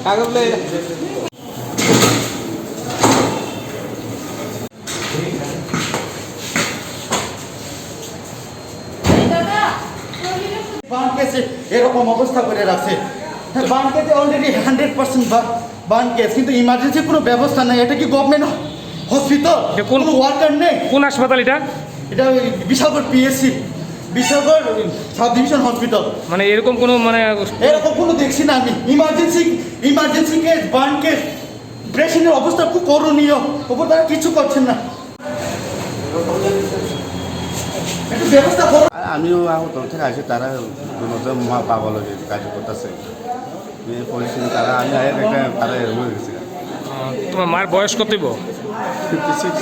कागज ले এরকম অবস্থা করে রাখছে বানকেতে অলরেডি 100% বান কেস, কিন্তু ইমার্জেন্সি কোনো ব্যবস্থা নাই। এটা কি গভর্নমেন্ট হসপিটাল? কোন ওয়ার্কার নেই? কোন হাসপাতাল এটা? এটা Bishalgarh PSC, Bishalgarh sub division hospital. মানে এরকম কোনো এরকম কোনো দেখছি না আমি। ইমার্জেন্সি কেস, বান কেস, পেশেন্টের অবস্থা খুব করণীয়, ওপর তারা কিছু করছেন না। একটু ব্যবস্থা করো। আমিও আহত থেকে আসি, তারা পাগল হয়ে কাজ করতেছে পরিস্থিতি, তারা আমি একটা তারা হয়ে গেছি। তোমার মার বয়স কত? 56।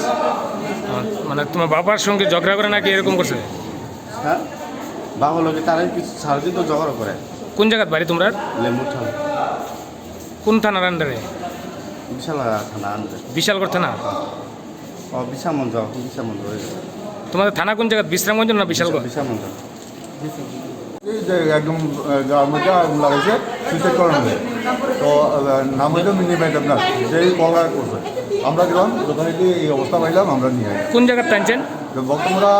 মানে তোমার বাবার সঙ্গে ঝগড়া করে নাকি এরকম করছে? হ্যাঁ, পাগল হয়ে তারা কিছু সারাদিন তো ঝগড়া করে। কোন জায়গার বাড়ি তোমরা? লেম্বু থানা। কোন থানার আন্ডারে? বিশাল থানা আনবে। বিশালগড় থানা? ও বিশামঞ্জ হয়ে গেছে। তোমাদের থানা কোন জায়গা? বিশ্রামগঞ্জ না বিশালগড়? বিশামঞ্জ। এই যে একদম গার্মেন্টে আগুন লাগাইছে সুইসাইড করানো যায়, তো নাম হইল মিনি ম্যাডাম, যেই কলা করছে আমরা গেলাম, যথারীতি এই অবস্থা পাইলাম আমরা নিয়ে আসি। কোন জায়গার টানছেন? বর্তমানরা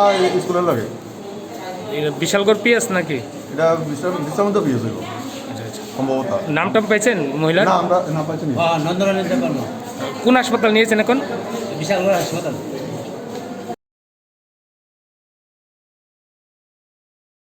স্কুলের লাগে। বিশালগড় পিএস নাকি? এটা বিশ্রামন্ত পিএস হইব সম্ভবত। নামটা পাইছেন মহিলার? না, আমরা না পাইছি। নন্দরানী কোন হাসপাতাল নিয়েছেন এখন? বিশালগড় হাসপাতাল।